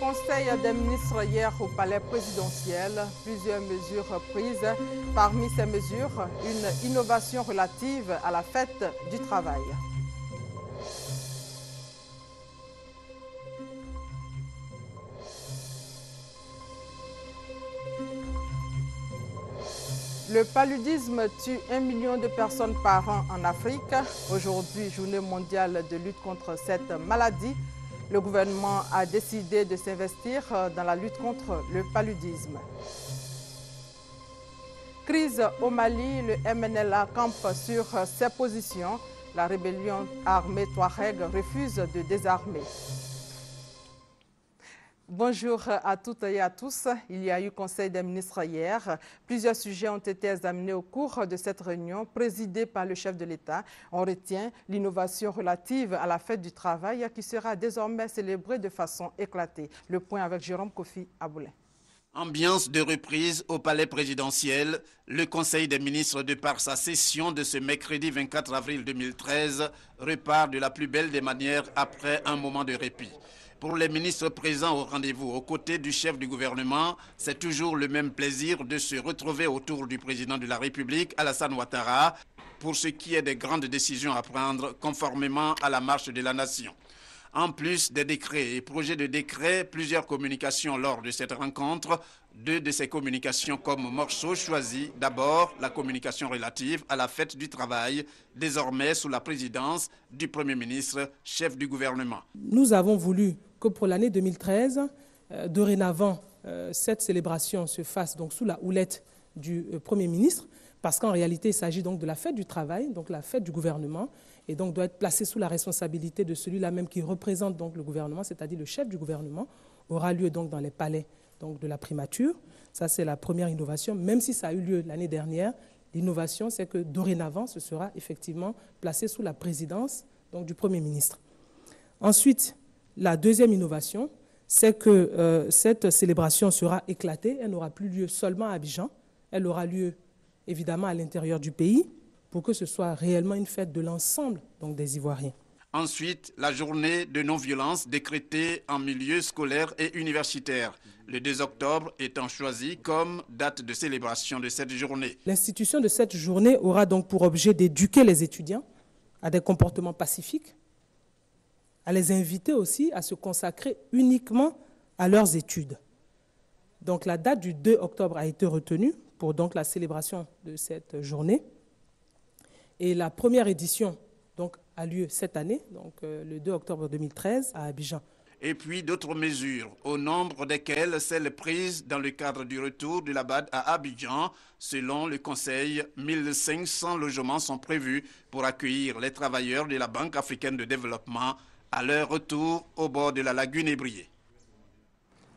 Conseil des ministres hier au palais présidentiel, plusieurs mesures prises. Parmi ces mesures, une innovation relative à la fête du travail. Le paludisme tue 1 million de personnes par an en Afrique. Aujourd'hui, journée mondiale de lutte contre cette maladie. Le gouvernement a décidé de s'investir dans la lutte contre le paludisme. Crise au Mali, le MNLA campe sur ses positions. La rébellion armée Touareg refuse de désarmer. Bonjour à toutes et à tous. Il y a eu Conseil des ministres hier. Plusieurs sujets ont été examinés au cours de cette réunion présidée par le chef de l'État. On retient l'innovation relative à la fête du travail qui sera désormais célébrée de façon éclatée. Le point avec Jérôme Kofi Aboulin. Ambiance de reprise au palais présidentiel. Le Conseil des ministres, de par sa session de ce mercredi 24 avril 2013, repart de la plus belle des manières après un moment de répit. Pour les ministres présents au rendez-vous aux côtés du chef du gouvernement, c'est toujours le même plaisir de se retrouver autour du président de la République, Alassane Ouattara, pour ce qui est des grandes décisions à prendre conformément à la marche de la nation. En plus des décrets et projets de décrets, plusieurs communications lors de cette rencontre. Deux de ces communications comme morceaux choisis. D'abord, la communication relative à la fête du travail, désormais sous la présidence du Premier ministre, chef du gouvernement. Nous avons voulu que pour l'année 2013, dorénavant, cette célébration se fasse donc sous la houlette du Premier ministre, parce qu'en réalité, il s'agit donc de la fête du travail, donc la fête du gouvernement, et donc doit être placée sous la responsabilité de celui-là même qui représente donc le gouvernement, c'est-à-dire le chef du gouvernement, aura lieu donc dans les palais donc de la primature. Ça, c'est la première innovation. Même si ça a eu lieu l'année dernière, l'innovation, c'est que dorénavant, ce sera effectivement placé sous la présidence donc, du Premier ministre. Ensuite, la deuxième innovation, c'est que cette célébration sera éclatée. Elle n'aura plus lieu seulement à Abidjan. Elle aura lieu évidemment à l'intérieur du pays pour que ce soit réellement une fête de l'ensemble donc, des Ivoiriens. Ensuite, la journée de non-violence décrétée en milieu scolaire et universitaire. Le 2 octobre étant choisi comme date de célébration de cette journée. L'institution de cette journée aura donc pour objet d'éduquer les étudiants à des comportements pacifiques, à les inviter aussi à se consacrer uniquement à leurs études. Donc la date du 2 octobre a été retenue pour donc la célébration de cette journée. Et la première édition donc, a lieu cette année, donc le 2 octobre 2013 à Abidjan. Et puis d'autres mesures, au nombre desquelles celles prises dans le cadre du retour de la BAD à Abidjan. Selon le Conseil, 1500 logements sont prévus pour accueillir les travailleurs de la Banque africaine de développement à leur retour au bord de la lagune Ébrié.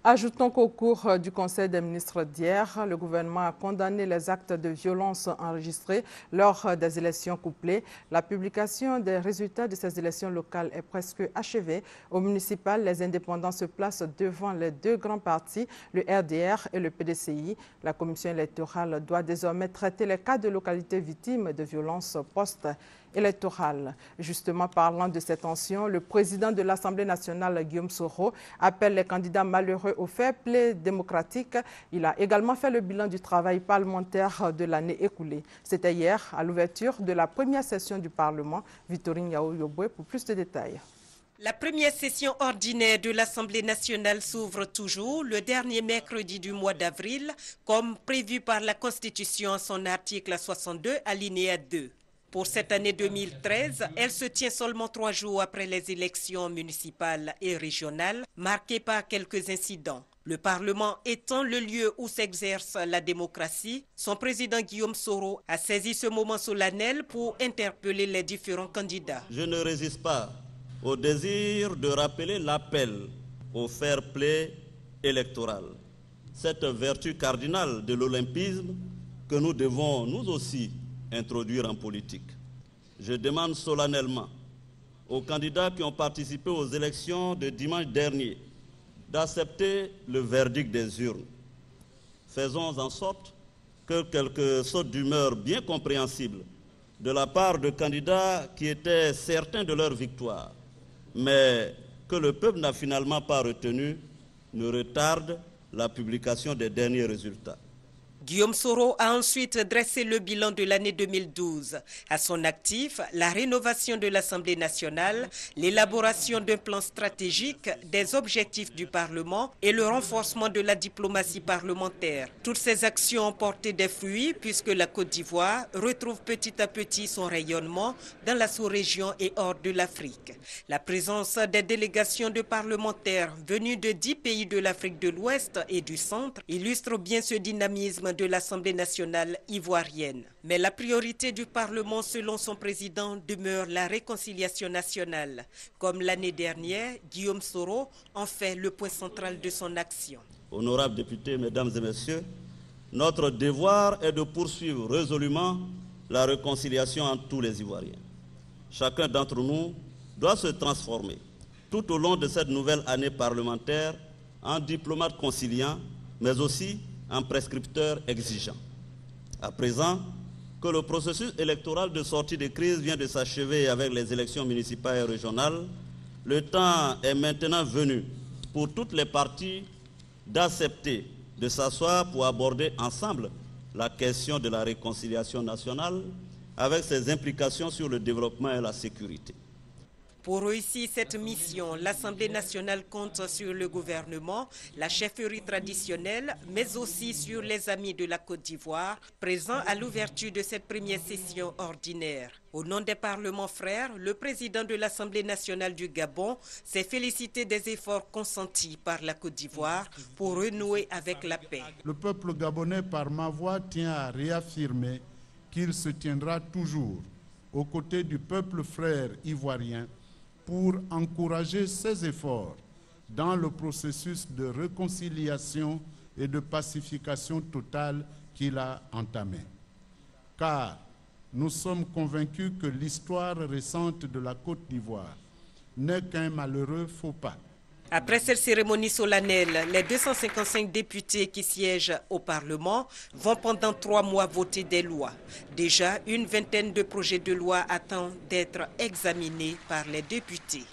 Ajoutons qu'au cours du Conseil des ministres d'hier, le gouvernement a condamné les actes de violence enregistrés lors des élections couplées. La publication des résultats de ces élections locales est presque achevée. Au municipal, les indépendants se placent devant les deux grands partis, le RDR et le PDCI. La commission électorale doit désormais traiter les cas de localités victimes de violences post-électorales. Justement, parlant de ces tensions, le président de l'Assemblée nationale, Guillaume Soro, appelle les candidats malheureux au fair play démocratique. Il a également fait le bilan du travail parlementaire de l'année écoulée. C'était hier à l'ouverture de la première session du Parlement. Victorine Yao-Yoboué pour plus de détails. La première session ordinaire de l'Assemblée nationale s'ouvre toujours le dernier mercredi du mois d'avril, comme prévu par la Constitution en son article 62, alinéa 2. Pour cette année 2013, elle se tient seulement 3 jours après les élections municipales et régionales, marquées par quelques incidents. Le Parlement étant le lieu où s'exerce la démocratie, son président Guillaume Soro a saisi ce moment solennel pour interpeller les différents candidats. Je ne résiste pas au désir de rappeler l'appel au fair play électoral, cette vertu cardinale de l'olympisme que nous devons nous aussi introduire en politique. Je demande solennellement aux candidats qui ont participé aux élections de dimanche dernier d'accepter le verdict des urnes. Faisons en sorte que quelques sautes d'humeur bien compréhensibles de la part de candidats qui étaient certains de leur victoire, mais que le peuple n'a finalement pas retenu, ne retarde la publication des derniers résultats. Guillaume Soro a ensuite dressé le bilan de l'année 2012. À son actif, la rénovation de l'Assemblée nationale, l'élaboration d'un plan stratégique, des objectifs du Parlement et le renforcement de la diplomatie parlementaire. Toutes ces actions ont porté des fruits puisque la Côte d'Ivoire retrouve petit à petit son rayonnement dans la sous-région et hors de l'Afrique. La présence des délégations de parlementaires venus de 10 pays de l'Afrique de l'Ouest et du Centre illustre bien ce dynamisme de l'Assemblée nationale ivoirienne. Mais la priorité du Parlement, selon son président, demeure la réconciliation nationale. Comme l'année dernière, Guillaume Soro en fait le point central de son action. Honorables députés, mesdames et messieurs, notre devoir est de poursuivre résolument la réconciliation entre tous les Ivoiriens. Chacun d'entre nous doit se transformer tout au long de cette nouvelle année parlementaire en diplomate conciliant, mais aussi en prescripteur exigeant. À présent que le processus électoral de sortie de crise vient de s'achever avec les élections municipales et régionales, le temps est maintenant venu pour toutes les parties d'accepter de s'asseoir pour aborder ensemble la question de la réconciliation nationale avec ses implications sur le développement et la sécurité. Pour réussir cette mission, l'Assemblée nationale compte sur le gouvernement, la chefferie traditionnelle, mais aussi sur les amis de la Côte d'Ivoire, présents à l'ouverture de cette première session ordinaire. Au nom des parlements frères, le président de l'Assemblée nationale du Gabon s'est félicité des efforts consentis par la Côte d'Ivoire pour renouer avec la paix. Le peuple gabonais, par ma voix, tient à réaffirmer qu'il se tiendra toujours aux côtés du peuple frère ivoirien pour encourager ses efforts dans le processus de réconciliation et de pacification totale qu'il a entamé. Car nous sommes convaincus que l'histoire récente de la Côte d'Ivoire n'est qu'un malheureux faux pas. Après cette cérémonie solennelle, les 255 députés qui siègent au Parlement vont pendant 3 mois voter des lois. Déjà, une vingtaine de projets de loi attendent d'être examinés par les députés.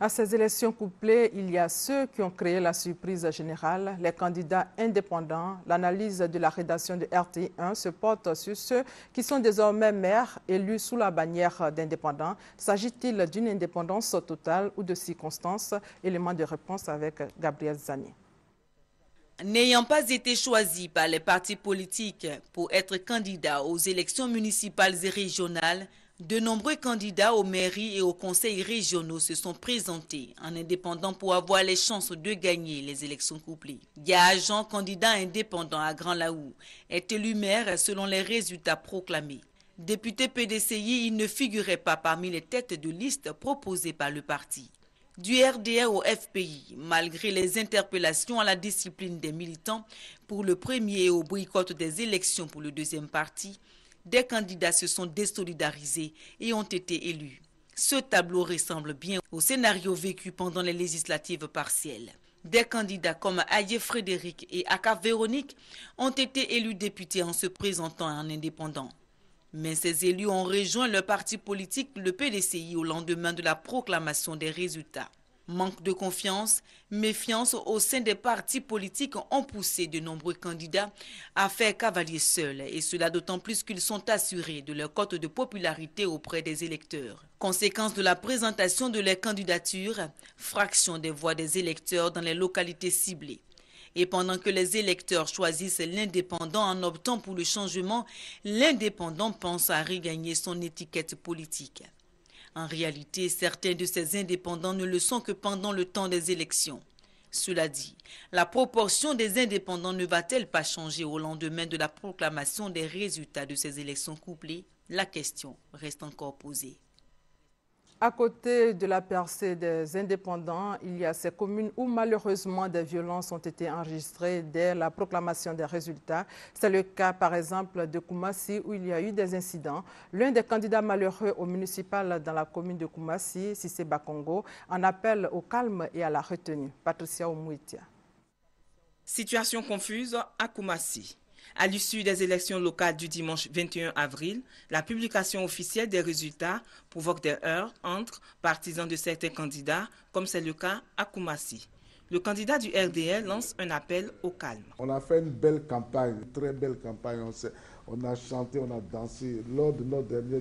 À ces élections couplées, il y a ceux qui ont créé la surprise générale, les candidats indépendants. L'analyse de la rédaction de RTI1 se porte sur ceux qui sont désormais maires élus sous la bannière d'indépendants. S'agit-il d'une indépendance totale ou de circonstances? Élément de réponse avec Gabriel Zani. N'ayant pas été choisis par les partis politiques pour être candidats aux élections municipales et régionales, de nombreux candidats aux mairies et aux conseils régionaux se sont présentés en indépendant pour avoir les chances de gagner les élections couplées. Gajan, candidat indépendant à Grand-Laou, est élu maire selon les résultats proclamés. Député PDCI, il ne figurait pas parmi les têtes de liste proposées par le parti. Du RDR au FPI, malgré les interpellations à la discipline des militants pour le premier et au boycott des élections pour le deuxième parti, des candidats se sont désolidarisés et ont été élus. Ce tableau ressemble bien au scénario vécu pendant les législatives partielles. Des candidats comme Aye Frédéric et Aka Véronique ont été élus députés en se présentant en indépendant. Mais ces élus ont rejoint le parti politique, le PDCI, au lendemain de la proclamation des résultats. Manque de confiance, méfiance au sein des partis politiques ont poussé de nombreux candidats à faire cavalier seul, et cela d'autant plus qu'ils sont assurés de leur cote de popularité auprès des électeurs. Conséquence de la présentation de leurs candidatures, fraction des voix des électeurs dans les localités ciblées. Et pendant que les électeurs choisissent l'indépendant en optant pour le changement, l'indépendant pense à regagner son étiquette politique. En réalité, certains de ces indépendants ne le sont que pendant le temps des élections. Cela dit, la proportion des indépendants ne va-t-elle pas changer au lendemain de la proclamation des résultats de ces élections couplées? La question reste encore posée. À côté de la percée des indépendants, il y a ces communes où malheureusement des violences ont été enregistrées dès la proclamation des résultats. C'est le cas par exemple de Koumassi où il y a eu des incidents. L'un des candidats malheureux au municipal dans la commune de Koumassi, Sissé Bakongo, en appelle au calme et à la retenue. Patricia Omouitia. Situation confuse à Koumassi. À l'issue des élections locales du dimanche 21 avril, la publication officielle des résultats provoque des heurts entre partisans de certains candidats, comme c'est le cas à Koumassi. Le candidat du RDR lance un appel au calme. On a fait une belle campagne, une très belle campagne. On a chanté, on a dansé. Lors de notre dernier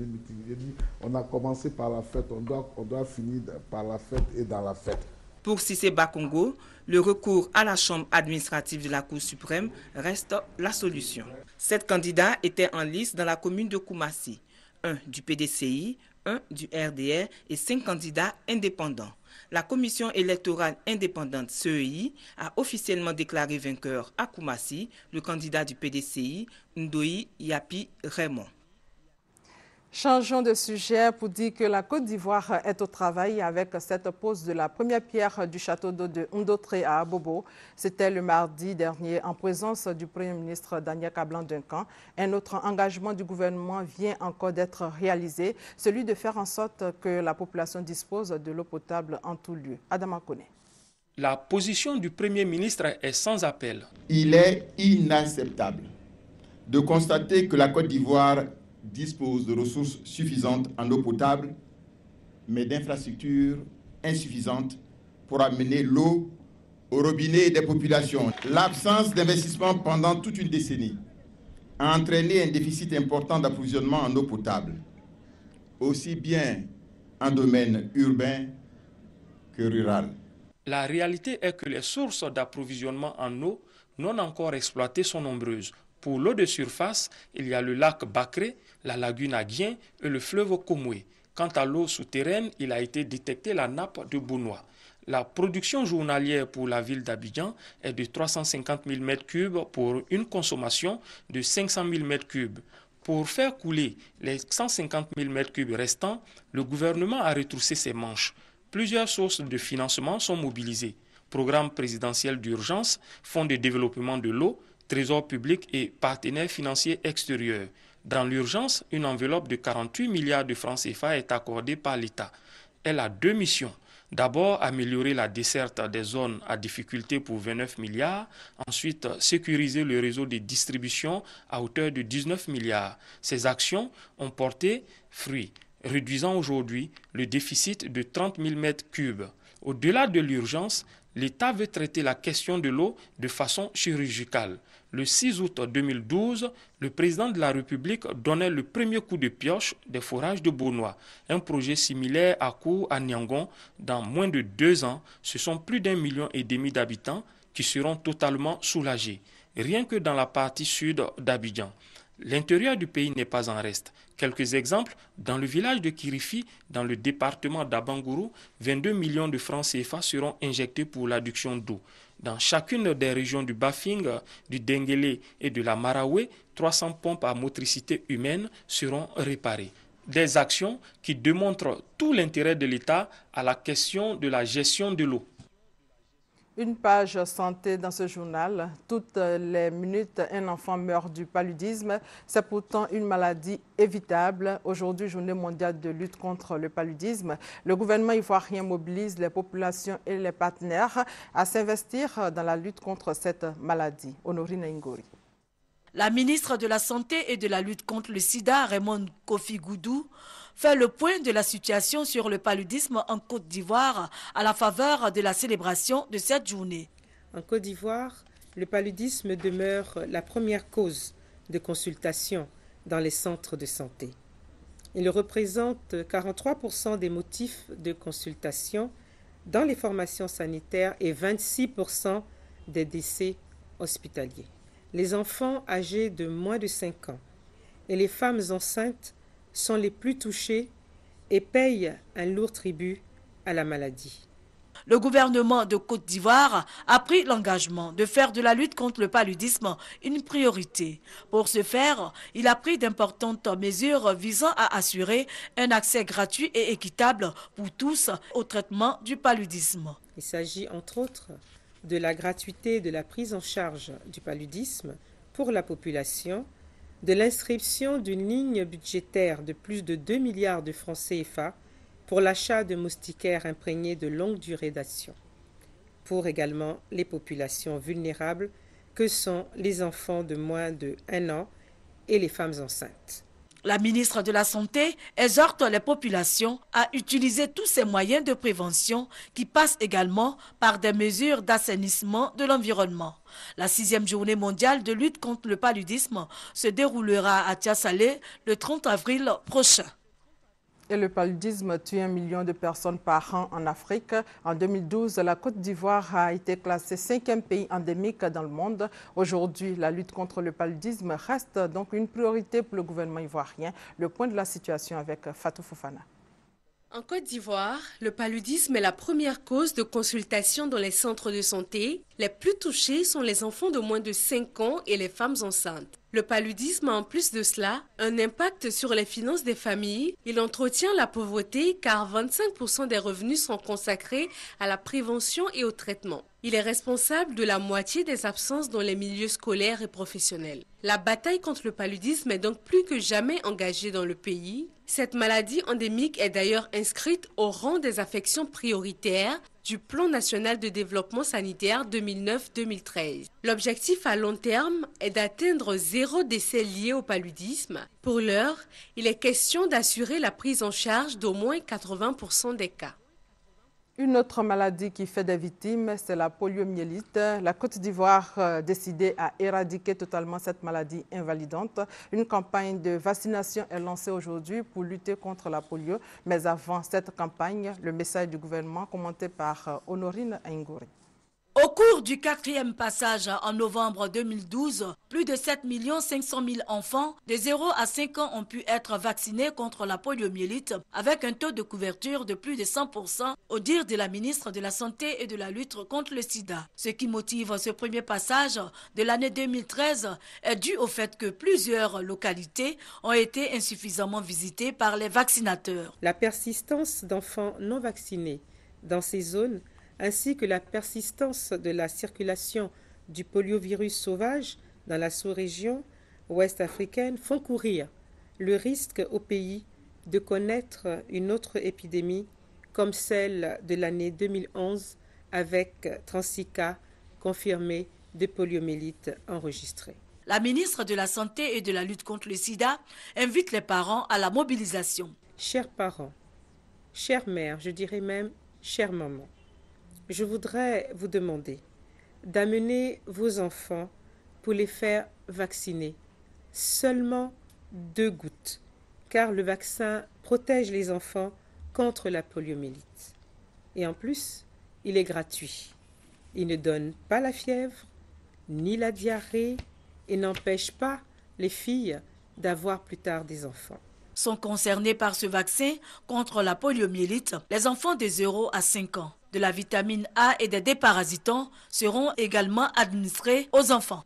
meeting, on a commencé par la fête, on doit finir par la fête et dans la fête. Pour Cissé Bakongo, le recours à la chambre administrative de la Cour suprême reste la solution. 7 candidats étaient en lice dans la commune de Koumassi, 1 du PDCI, 1 du RDR et 5 candidats indépendants. La commission électorale indépendante CEI a officiellement déclaré vainqueur à Koumassi le candidat du PDCI, Ndoyi Yapi Raymond. Changeons de sujet pour dire que la Côte d'Ivoire est au travail avec cette pose de la première pierre du château d'eau de Ndotré à Abobo. C'était le mardi dernier en présence du Premier ministre Daniel Kablan-Duncan. Un autre engagement du gouvernement vient encore d'être réalisé, celui de faire en sorte que la population dispose de l'eau potable en tout lieu. Adama Kone. La position du Premier ministre est sans appel. Il est inacceptable de constater que la Côte d'Ivoire dispose de ressources suffisantes en eau potable, mais d'infrastructures insuffisantes pour amener l'eau au robinet des populations. L'absence d'investissement pendant toute une décennie a entraîné un déficit important d'approvisionnement en eau potable, aussi bien en domaine urbain que rural. La réalité est que les sources d'approvisionnement en eau non encore exploitées sont nombreuses. Pour l'eau de surface, il y a le lac Bakré, la lagune Aguien et le fleuve Komoué. Quant à l'eau souterraine, il a été détecté la nappe de Bounois. La production journalière pour la ville d'Abidjan est de 350 000 m3 pour une consommation de 500 000 m3. Pour faire couler les 150 000 m3 restants, le gouvernement a retroussé ses manches. Plusieurs sources de financement sont mobilisées. Programme présidentiel d'urgence, fonds de développement de l'eau, Trésor public et partenaires financiers extérieurs. Dans l'urgence, une enveloppe de 48 milliards de francs CFA est accordée par l'État. Elle a 2 missions. D'abord, améliorer la desserte des zones à difficulté pour 29 milliards. Ensuite, sécuriser le réseau de distribution à hauteur de 19 milliards. Ces actions ont porté fruit, réduisant aujourd'hui le déficit de 30 000 m3. Au-delà de l'urgence, l'État veut traiter la question de l'eau de façon chirurgicale. Le 6 août 2012, le président de la République donnait le premier coup de pioche des forages de Bounois. Un projet similaire à court à Niangon. Dans moins de 2 ans, ce sont plus d'1,5 million d'habitants qui seront totalement soulagés. Rien que dans la partie sud d'Abidjan. L'intérieur du pays n'est pas en reste. Quelques exemples, dans le village de Kirifi, dans le département d'Abangourou, 22 millions de francs CFA seront injectés pour l'adduction d'eau. Dans chacune des régions du Bafing, du Denguélé et de la Maraoué, 300 pompes à motricité humaine seront réparées. Des actions qui démontrent tout l'intérêt de l'État à la question de la gestion de l'eau. Une page santé dans ce journal. Toutes les minutes, un enfant meurt du paludisme. C'est pourtant une maladie évitable. Aujourd'hui, journée mondiale de lutte contre le paludisme. Le gouvernement ivoirien mobilise les populations et les partenaires à s'investir dans la lutte contre cette maladie. Honorine Ngori. La ministre de la Santé et de la lutte contre le sida, Raymond Kofi Goudou, fait le point de la situation sur le paludisme en Côte d'Ivoire à la faveur de la célébration de cette journée. En Côte d'Ivoire, le paludisme demeure la première cause de consultation dans les centres de santé. Il représente 43% des motifs de consultation dans les formations sanitaires et 26% des décès hospitaliers. Les enfants âgés de moins de 5 ans et les femmes enceintes sont les plus touchés et payent un lourd tribut à la maladie. Le gouvernement de Côte d'Ivoire a pris l'engagement de faire de la lutte contre le paludisme une priorité. Pour ce faire, il a pris d'importantes mesures visant à assurer un accès gratuit et équitable pour tous au traitement du paludisme. Il s'agit entre autres de la gratuité de la prise en charge du paludisme pour la population, de l'inscription d'une ligne budgétaire de plus de 2 milliards de francs CFA pour l'achat de moustiquaires imprégnés de longue durée d'action, pour également les populations vulnérables que sont les enfants de moins de 1 an et les femmes enceintes. La ministre de la Santé exhorte les populations à utiliser tous ces moyens de prévention qui passent également par des mesures d'assainissement de l'environnement. La 6e journée mondiale de lutte contre le paludisme se déroulera à Tiasalé le 30 avril prochain. Et le paludisme tue 1 million de personnes par an en Afrique. En 2012, la Côte d'Ivoire a été classée 5e pays endémique dans le monde. Aujourd'hui, la lutte contre le paludisme reste donc une priorité pour le gouvernement ivoirien. Le point de la situation avec Fatou Fofana. En Côte d'Ivoire, le paludisme est la première cause de consultation dans les centres de santé. Les plus touchés sont les enfants de moins de 5 ans et les femmes enceintes. Le paludisme a en plus de cela un impact sur les finances des familles. Il entretient la pauvreté car 25% des revenus sont consacrés à la prévention et au traitement. Il est responsable de la moitié des absences dans les milieux scolaires et professionnels. La bataille contre le paludisme est donc plus que jamais engagée dans le pays. Cette maladie endémique est d'ailleurs inscrite au rang des affections prioritaires du Plan national de développement sanitaire 2009-2013. L'objectif à long terme est d'atteindre 0 décès liés au paludisme. Pour l'heure, il est question d'assurer la prise en charge d'au moins 80% des cas. Une autre maladie qui fait des victimes, c'est la poliomyélite. La Côte d'Ivoire a décidé à éradiquer totalement cette maladie invalidante. Une campagne de vaccination est lancée aujourd'hui pour lutter contre la polio. Mais avant cette campagne, le message du gouvernement commenté par Honorine Aingouri. Au cours du 4e passage en novembre 2012, plus de 7 500 000 enfants de 0 à 5 ans ont pu être vaccinés contre la poliomyélite avec un taux de couverture de plus de 100% au dire de la ministre de la Santé et de la lutte contre le sida. Ce qui motive ce premier passage de l'année 2013 est dû au fait que plusieurs localités ont été insuffisamment visitées par les vaccinateurs. La persistance d'enfants non vaccinés dans ces zones ainsi que la persistance de la circulation du poliovirus sauvage dans la sous-région ouest africaine font courir le risque au pays de connaître une autre épidémie comme celle de l'année 2011 avec 36 cas confirmés de poliomyélite enregistrés. La ministre de la Santé et de la lutte contre le sida invite les parents à la mobilisation. Chers parents, chères mères, je dirais même chères mamans, je voudrais vous demander d'amener vos enfants pour les faire vacciner. Seulement 2 gouttes, car le vaccin protège les enfants contre la poliomyélite. Et en plus, il est gratuit. Il ne donne pas la fièvre, ni la diarrhée, et n'empêche pas les filles d'avoir plus tard des enfants. Sont concernés par ce vaccin contre la poliomyélite les enfants de 0 à 5 ans. De la vitamine A et des déparasitants seront également administrés aux enfants.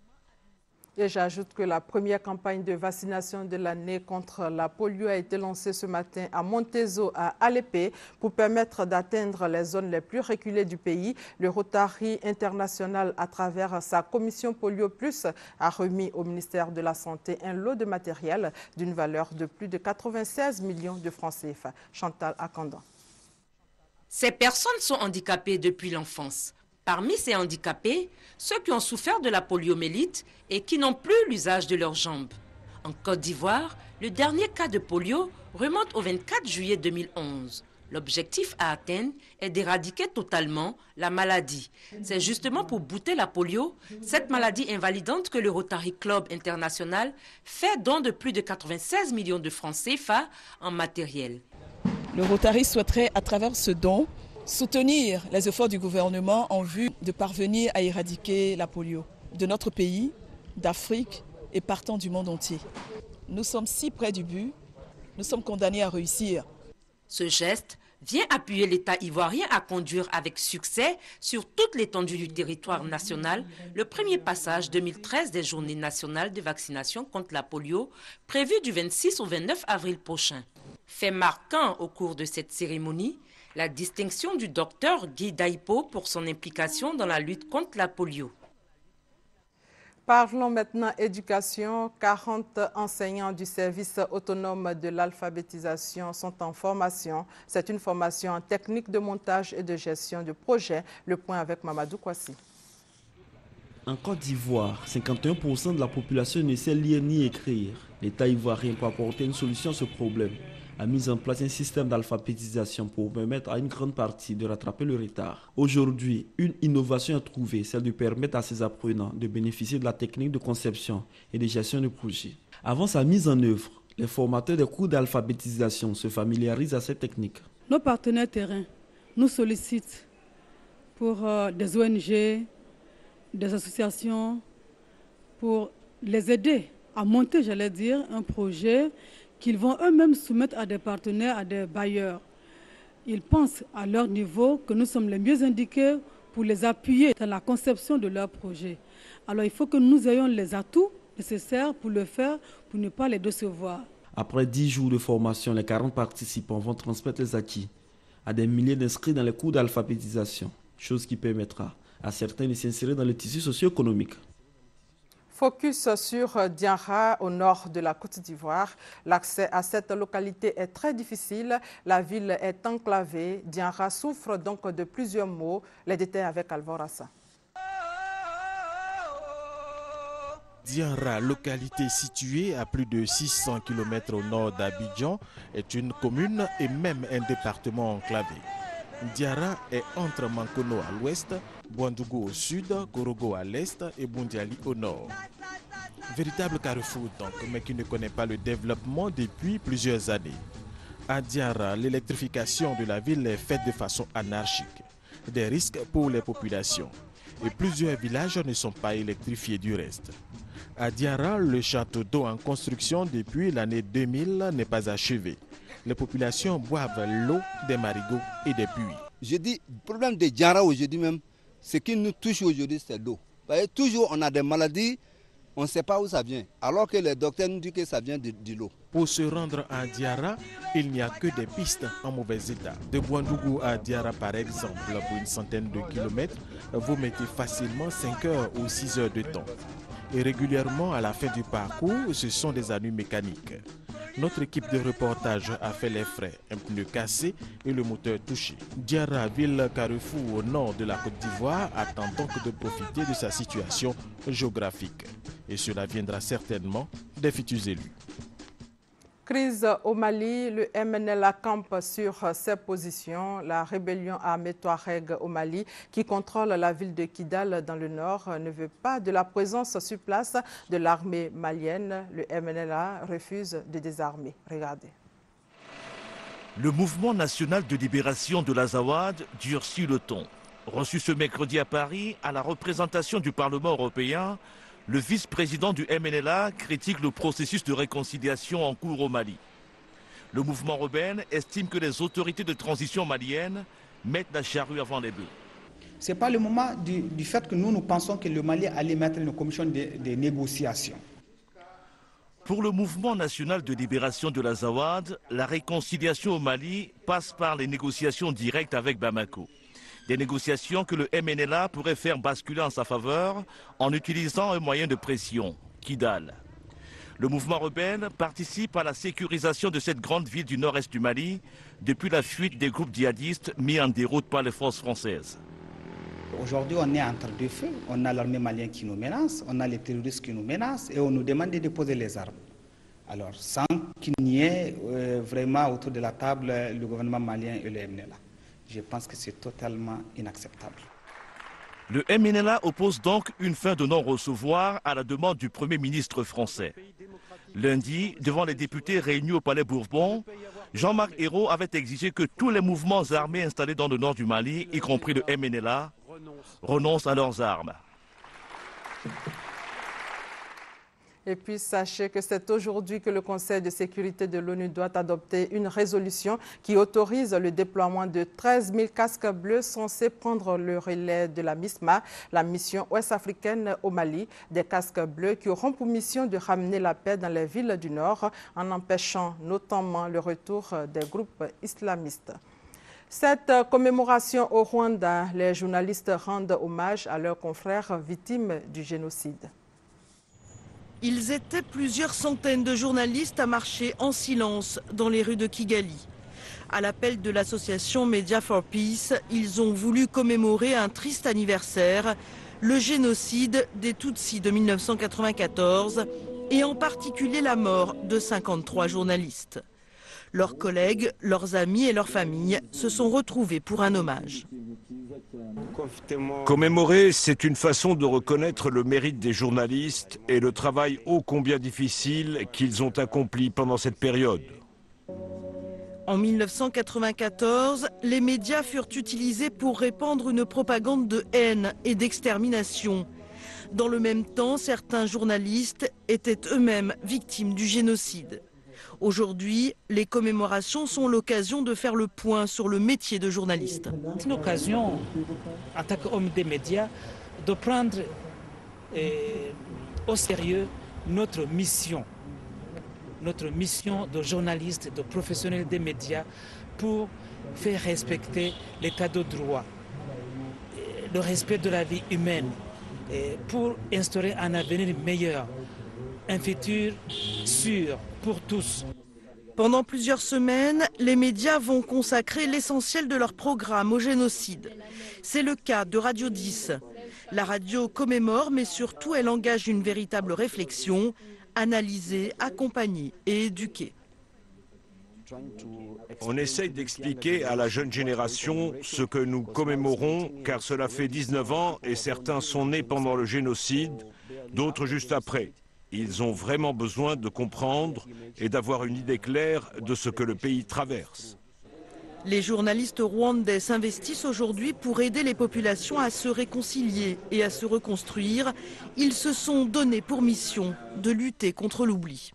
Et j'ajoute que la première campagne de vaccination de l'année contre la polio a été lancée ce matin à Montezo, à Alépé, pour permettre d'atteindre les zones les plus reculées du pays. Le Rotary International, à travers sa commission Polio Plus, a remis au ministère de la Santé un lot de matériel d'une valeur de plus de 96 millions de francs CFA. Chantal Akandan. Ces personnes sont handicapées depuis l'enfance. Parmi ces handicapés, ceux qui ont souffert de la poliomyélite et qui n'ont plus l'usage de leurs jambes. En Côte d'Ivoire, le dernier cas de polio remonte au 24 juillet 2011. L'objectif à atteindre est d'éradiquer totalement la maladie. C'est justement pour bouter la polio, cette maladie invalidante, que le Rotary Club International fait don de plus de 96 millions de francs CFA en matériel. Le Rotary souhaiterait, à travers ce don, soutenir les efforts du gouvernement en vue de parvenir à éradiquer la polio de notre pays, d'Afrique et partant du monde entier. Nous sommes si près du but, nous sommes condamnés à réussir. Ce geste vient appuyer l'État ivoirien à conduire avec succès sur toute l'étendue du territoire national le premier passage 2013 des Journées nationales de vaccination contre la polio prévu du 26 au 29 avril prochain. Fait marquant au cours de cette cérémonie, la distinction du docteur Guy Daipo pour son implication dans la lutte contre la polio. Parlons maintenant éducation. 40 enseignants du service autonome de l'alphabétisation sont en formation. C'est une formation en technique de montage et de gestion de projet. Le point avec Mamadou Kwasi. En Côte d'Ivoire, 51% de la population ne sait lire ni écrire. L'État ivoirien, pour apporter une solution à ce problème, a mis en place un système d'alphabétisation pour permettre à une grande partie de rattraper le retard. Aujourd'hui, une innovation est trouvée, celle de permettre à ces apprenants de bénéficier de la technique de conception et de gestion de projet. Avant sa mise en œuvre, les formateurs des cours d'alphabétisation se familiarisent à cette technique. Nos partenaires terrains nous sollicitent pour des ONG, des associations, pour les aider à monter, j'allais dire, un projet qu'ils vont eux-mêmes soumettre à des partenaires, à des bailleurs. Ils pensent à leur niveau que nous sommes les mieux indiqués pour les appuyer dans la conception de leur projet. Alors il faut que nous ayons les atouts nécessaires pour le faire, pour ne pas les décevoir. Après 10 jours de formation, les 40 participants vont transmettre les acquis à des milliers d'inscrits dans les cours d'alphabétisation, chose qui permettra à certains de s'insérer dans le tissu socio-économique. Focus sur Dianra, au nord de la Côte d'Ivoire. L'accès à cette localité est très difficile. La ville est enclavée. Dianra souffre donc de plusieurs maux. Les détails avec Alvorassa. Dianra, localité située à plus de 600 km au nord d'Abidjan, est une commune et même un département enclavé. Diarra est entre Mankono à l'ouest, Bouandougou au sud, Gorogo à l'est et Boundiali au nord. Véritable carrefour donc, mais qui ne connaît pas le développement depuis plusieurs années. À Diarra, l'électrification de la ville est faite de façon anarchique. Des risques pour les populations. Et plusieurs villages ne sont pas électrifiés du reste. À Diarra, le château d'eau en construction depuis l'année 2000 n'est pas achevé. Les populations boivent l'eau des marigots et des puits. Je dis, le problème de Diarra aujourd'hui même, ce qui nous touche aujourd'hui, c'est l'eau. Toujours, on a des maladies, on ne sait pas où ça vient, alors que les docteurs nous disent que ça vient de l'eau. Pour se rendre à Diarra, il n'y a que des pistes en mauvais état. De Bouandougou à Diarra, par exemple, pour une centaine de kilomètres, vous mettez facilement 5 heures ou 6 heures de temps. Et régulièrement, à la fin du parcours, ce sont des ennuis mécaniques. Notre équipe de reportage a fait les frais, un pneu cassé et le moteur touché. Diarra, ville carrefour au nord de la Côte d'Ivoire, attend donc de profiter de sa situation géographique. Et cela viendra certainement des futurs élus. Crise au Mali, le MNLA campe sur ses positions. La rébellion armée Touareg au Mali, qui contrôle la ville de Kidal dans le nord, ne veut pas de la présence sur place de l'armée malienne. Le MNLA refuse de désarmer. Regardez. Le mouvement national de libération de l'Azawad durcit le ton. Reçu ce mercredi à Paris, à la représentation du Parlement européen, le vice-président du MNLA critique le processus de réconciliation en cours au Mali. Le mouvement rebelle estime que les autorités de transition maliennes mettent la charrue avant les bœufs. Ce n'est pas le moment du fait que nous pensons que le Mali allait mettre une commission de négociation. Pour le mouvement national de libération de l'Azawad, la réconciliation au Mali passe par les négociations directes avec Bamako. Des négociations que le MNLA pourrait faire basculer en sa faveur en utilisant un moyen de pression, Kidal. Le mouvement rebelle participe à la sécurisation de cette grande ville du nord-est du Mali depuis la fuite des groupes djihadistes mis en déroute par les forces françaises. Aujourd'hui, on est entre deux feux. On a l'armée malienne qui nous menace, on a les terroristes qui nous menacent et on nous demande de déposer les armes. Alors, sans qu'il n'y ait vraiment autour de la table le gouvernement malien et le MNLA. Je pense que c'est totalement inacceptable. Le MNLA oppose donc une fin de non-recevoir à la demande du Premier ministre français. Lundi, devant les députés réunis au Palais Bourbon, Jean-Marc Ayrault avait exigé que tous les mouvements armés installés dans le nord du Mali, y compris le MNLA, renoncent à leurs armes. Et puis, sachez que c'est aujourd'hui que le Conseil de sécurité de l'ONU doit adopter une résolution qui autorise le déploiement de 13 000 casques bleus censés prendre le relais de la MISMA, la mission ouest-africaine au Mali. Des casques bleus qui auront pour mission de ramener la paix dans les villes du Nord en empêchant notamment le retour des groupes islamistes. Cette commémoration au Rwanda, les journalistes rendent hommage à leurs confrères victimes du génocide. Ils étaient plusieurs centaines de journalistes à marcher en silence dans les rues de Kigali. À l'appel de l'association Media for Peace, ils ont voulu commémorer un triste anniversaire, le génocide des Tutsis de 1994 et en particulier la mort de 53 journalistes. Leurs collègues, leurs amis et leurs familles se sont retrouvés pour un hommage. Commémorer, c'est une façon de reconnaître le mérite des journalistes et le travail ô combien difficile qu'ils ont accompli pendant cette période. En 1994, les médias furent utilisés pour répandre une propagande de haine et d'extermination. Dans le même temps, certains journalistes étaient eux-mêmes victimes du génocide. Aujourd'hui, les commémorations sont l'occasion de faire le point sur le métier de journaliste. C'est une occasion, en tant qu'homme des médias, de prendre au sérieux notre mission de journaliste, de professionnel des médias, pour faire respecter l'état de droit, le respect de la vie humaine, et pour instaurer un avenir meilleur, un futur sûr pour tous. Pendant plusieurs semaines, les médias vont consacrer l'essentiel de leur programme au génocide. C'est le cas de Radio 10. La radio commémore, mais surtout elle engage une véritable réflexion, analyser, accompagner et éduquer. On essaye d'expliquer à la jeune génération ce que nous commémorons, car cela fait 19 ans et certains sont nés pendant le génocide, d'autres juste après. Ils ont vraiment besoin de comprendre et d'avoir une idée claire de ce que le pays traverse. Les journalistes rwandais s'investissent aujourd'hui pour aider les populations à se réconcilier et à se reconstruire. Ils se sont donnés pour mission de lutter contre l'oubli.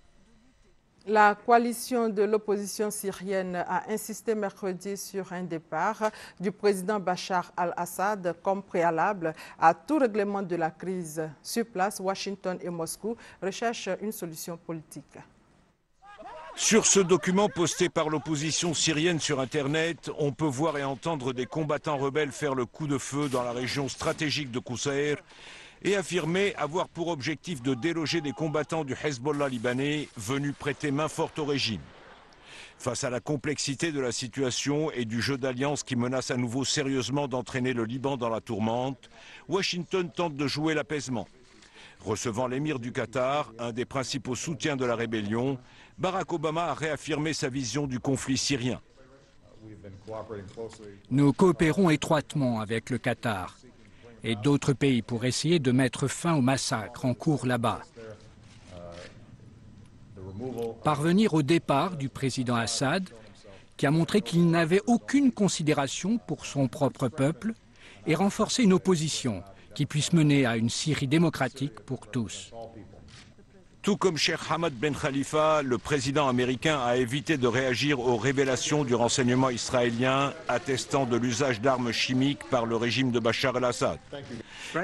La coalition de l'opposition syrienne a insisté mercredi sur un départ du président Bachar al-Assad comme préalable à tout règlement de la crise. Sur place, Washington et Moscou recherchent une solution politique. Sur ce document posté par l'opposition syrienne sur Internet, on peut voir et entendre des combattants rebelles faire le coup de feu dans la région stratégique de Qoussair et affirmer avoir pour objectif de déloger des combattants du Hezbollah libanais venus prêter main forte au régime. Face à la complexité de la situation et du jeu d'alliance qui menace à nouveau sérieusement d'entraîner le Liban dans la tourmente, Washington tente de jouer l'apaisement. Recevant l'émir du Qatar, un des principaux soutiens de la rébellion, Barack Obama a réaffirmé sa vision du conflit syrien. Nous coopérons étroitement avec le Qatar et d'autres pays pour essayer de mettre fin au massacre en cours là-bas. Parvenir au départ du président Assad, qui a montré qu'il n'avait aucune considération pour son propre peuple, et renforcer une opposition qui puisse mener à une Syrie démocratique pour tous. Tout comme Cheikh Hamad Ben Khalifa, le président américain a évité de réagir aux révélations du renseignement israélien attestant de l'usage d'armes chimiques par le régime de Bachar el-Assad.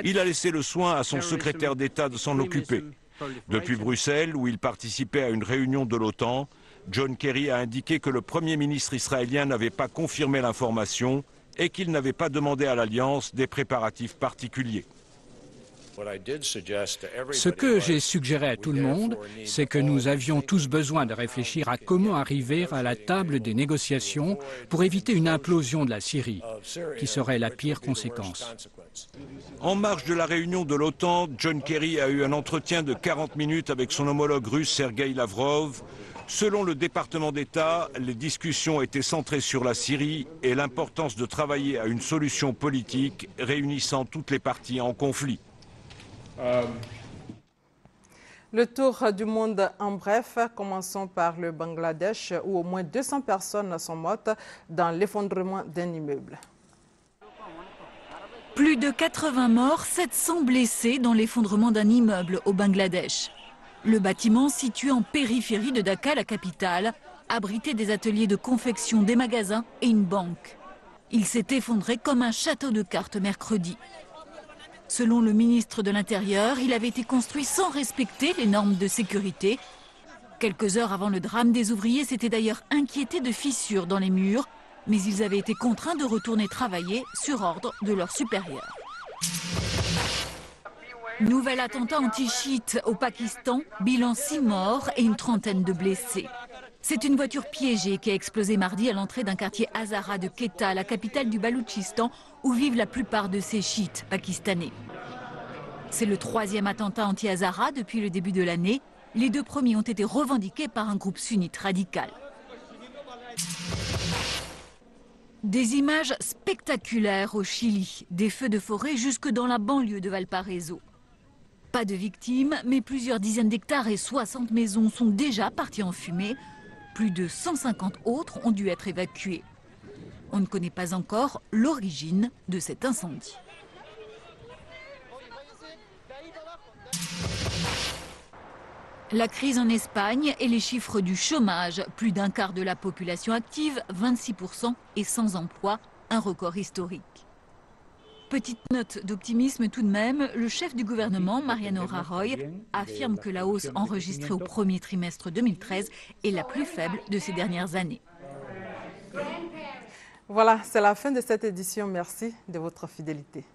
Il a laissé le soin à son secrétaire d'État de s'en occuper. Depuis Bruxelles, où il participait à une réunion de l'OTAN, John Kerry a indiqué que le Premier ministre israélien n'avait pas confirmé l'information et qu'il n'avait pas demandé à l'Alliance des préparatifs particuliers. Ce que j'ai suggéré à tout le monde, c'est que nous avions tous besoin de réfléchir à comment arriver à la table des négociations pour éviter une implosion de la Syrie, qui serait la pire conséquence. En marge de la réunion de l'OTAN, John Kerry a eu un entretien de 40 minutes avec son homologue russe Sergueï Lavrov. Selon le département d'État, les discussions étaient centrées sur la Syrie et l'importance de travailler à une solution politique réunissant toutes les parties en conflit. Le tour du monde en bref, commençons par le Bangladesh où au moins 200 personnes sont mortes dans l'effondrement d'un immeuble. Plus de 80 morts, 700 blessés dans l'effondrement d'un immeuble au Bangladesh. Le bâtiment, situé en périphérie de Dhaka, la capitale, abritait des ateliers de confection, des magasins et une banque. Il s'est effondré comme un château de cartes mercredi. Selon le ministre de l'Intérieur, il avait été construit sans respecter les normes de sécurité. Quelques heures avant le drame, des ouvriers s'étaient d'ailleurs inquiétés de fissures dans les murs, mais ils avaient été contraints de retourner travailler sur ordre de leurs supérieurs. Nouvel attentat anti-chiite au Pakistan, bilan 6 morts et une trentaine de blessés. C'est une voiture piégée qui a explosé mardi à l'entrée d'un quartier Hazara de Quetta, la capitale du Baloutchistan, où vivent la plupart de ces chiites pakistanais. C'est le 3e attentat anti-Hazara depuis le début de l'année. Les 2 premiers ont été revendiqués par un groupe sunnite radical. Des images spectaculaires au Chili, des feux de forêt jusque dans la banlieue de Valparaiso. Pas de victimes, mais plusieurs dizaines d'hectares et 60 maisons sont déjà parties en fumée. Plus de 150 autres ont dû être évacuées. On ne connaît pas encore l'origine de cet incendie. La crise en Espagne et les chiffres du chômage. Plus d'un quart de la population active, 26% et sans emploi, un record historique. Petite note d'optimisme tout de même, le chef du gouvernement, Mariano Rajoy, affirme que la hausse enregistrée au premier trimestre 2013 est la plus faible de ces dernières années. Voilà, c'est la fin de cette édition. Merci de votre fidélité.